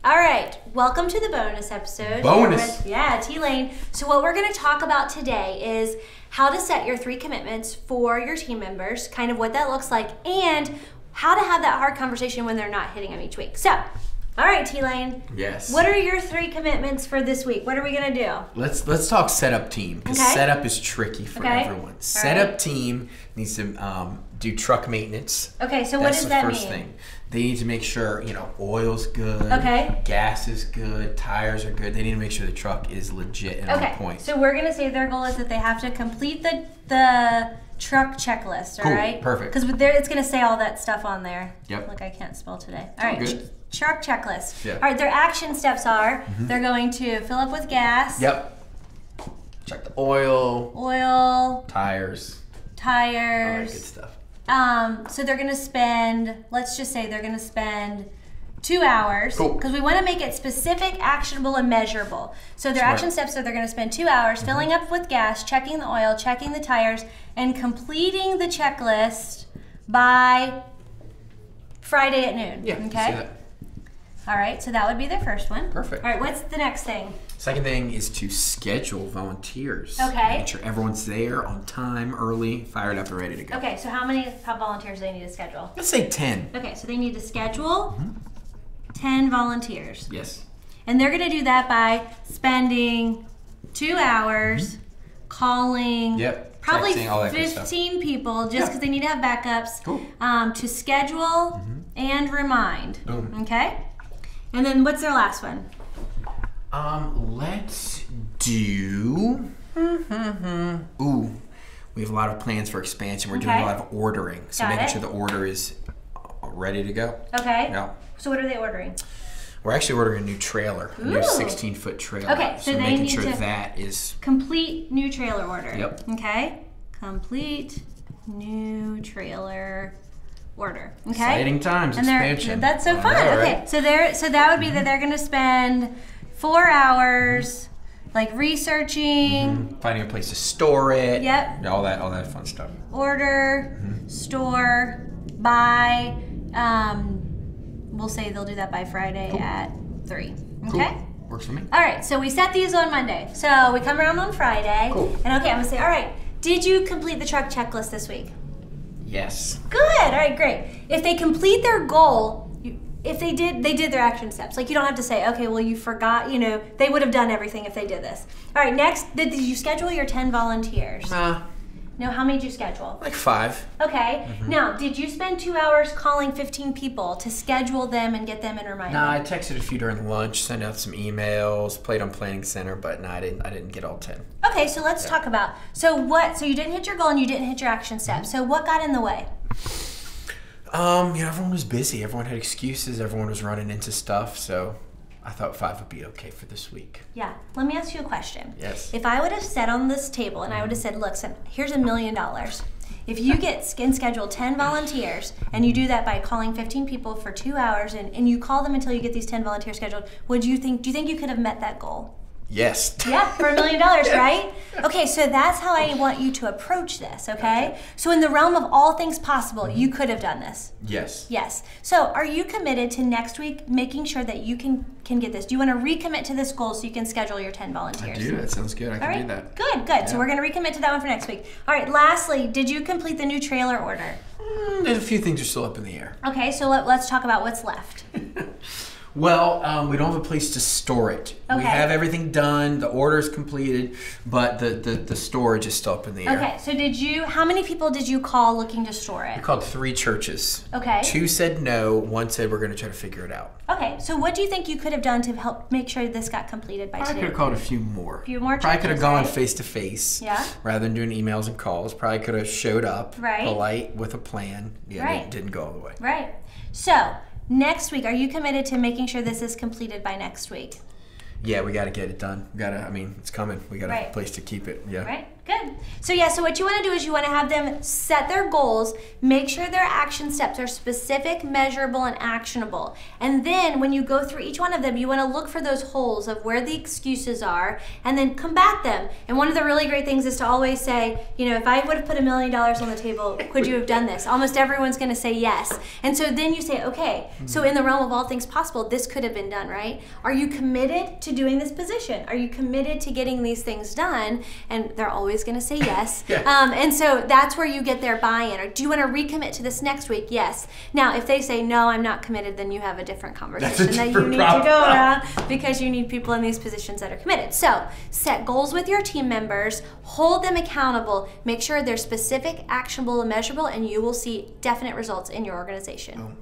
All right, welcome to the bonus episode. Bonus? T-Lane. So what we're going to talk about today is how to set your 3 commitments for your team members, kind of what that looks like, and how to have that hard conversation when they're not hitting them each week. So, all right, T-Lane. Yes. What are your 3 commitments for this week? What are we going to do? Let's talk setup team, because setup is tricky for everyone. Setup team needs to do truck maintenance. Okay, so what does that mean? That's the first thing. They need to make sure, oil's good. Okay. Gas is good. Tires are good. They need to make sure the truck is legit and on point. So we're going to say their goal is that they have to complete the truck checklist, all right? Perfect. Because it's going to say all that stuff on there. Yep. Look, I can't spell today. All right, good. Truck checklist. Yeah. All right, their action steps are they're going to fill up with gas. Yep. Check the oil. Tires. All that good stuff. So they're going to spend, let's just say they're going to spend 2 hours. Cool. Because we want to make it specific, actionable, and measurable. So their action steps are they're going to spend 2 hours filling up with gas, checking the oil, checking the tires, and completing the checklist by Friday at noon. Yeah. Okay. See that. All right. So that would be their first one. Perfect. All right. What's the next thing? Second thing is to schedule volunteers. Okay. Make sure everyone's there on time, early, fired up, and ready to go. Okay. So how many volunteers do they need to schedule? Let's say 10. Okay. So they need to schedule 10 volunteers. Yes. And they're going to do that by spending 2 hours calling probably texting, all that good 15 people just because they need to have backups to schedule and remind. Boom. Okay? And then what's their last one? Let's do... Ooh, we have a lot of plans for expansion. We're doing a lot of ordering. So making sure the order is ready to go. Okay. Yeah. So what are they ordering? We're actually ordering a new trailer, a new 16-foot trailer. Okay, so they making need sure to that is... Complete new trailer order. Yep. Okay? Complete new trailer order. Okay? Exciting times, expansion. That's so fun. Okay, so that would be that they're going to spend 4 hours like researching, finding a place to store it. Yep. All that fun stuff. Order, store, buy. We'll say they'll do that by Friday at 3. Okay? Cool. Works for me. All right, so we set these on Monday. So we come around on Friday. Cool. And I'm going to say, all right, did you complete the truck checklist this week? Yes. Good. All right, great. If they complete their goal, if they did their action steps. Like you don't have to say, okay, well you forgot, they would have done everything if they did this. All right, next, did you schedule your 10 volunteers? No, how many did you schedule? Like 5. Okay. Now, did you spend 2 hours calling 15 people to schedule them and get them in reminder? No, I texted a few during lunch, sent out some emails, played on Planning Center, but no, I didn't get all 10. Okay, so let's talk about, so you didn't hit your goal and you didn't hit your action steps. So what got in the way? Everyone was busy. Everyone had excuses. Everyone was running into stuff, so I thought 5 would be okay for this week. Yeah. Let me ask you a question. Yes. If I would have sat on this table and I would have said, look, here's $1 million. If you schedule 10 volunteers and you do that by calling 15 people for 2 hours and you call them until you get these 10 volunteers scheduled, do you think you could have met that goal? Yes. Yeah, for $1 million, right? Okay, so that's how I want you to approach this, okay? So in the realm of all things possible, you could have done this. Yes. Yes. So are you committed to next week making sure that you can get this? Do you want to recommit to this goal so you can schedule your 10 volunteers? I do. That sounds good. I can do that. Good. Yeah. So we're going to recommit to that one for next week. All right, lastly, did you complete the new trailer order? There's a few things are still up in the air. Okay, so let's talk about what's left. Well, we don't have a place to store it. Okay. We have everything done, the order's completed, but the storage is still up in the air. Okay, so how many people did you call looking to store it? We called 3 churches. Okay. 2 said no, 1 said we're going to try to figure it out. Okay, so what do you think you could have done to help make sure this got completed by today? I could have called a few more. A few more Probably could have churches, gone right? face to face. Yeah. Rather than doing emails and calls. Probably could have showed up. Right. Polite with a plan. Yeah, right. Didn't go all the way. Right. So, next week, are you committed to making sure this is completed by next week? Yeah, we got to get it done. It's coming. We got a place to keep it. Yeah. Right. Good. So yeah, so what you want to do is you want to have them set their goals, make sure their action steps are specific, measurable, and actionable. And then when you go through each one of them, you want to look for those holes of where the excuses are and then combat them. And one of the really great things is to always say, you know, if I would have put $1 million on the table, could you have done this? Almost everyone's going to say yes. And so then you say, okay, so in the realm of all things possible, this could have been done, right? Are you committed to doing this position? Are you committed to getting these things done? And they're always going to say yes. And so that's where you get their buy-in. Or do you want to recommit to this next week? Yes. Now, if they say, no, I'm not committed, then you have a different conversation that you need to go around because you need people in these positions that are committed. So set goals with your team members, hold them accountable, make sure they're specific, actionable, and measurable, and you will see definite results in your organization.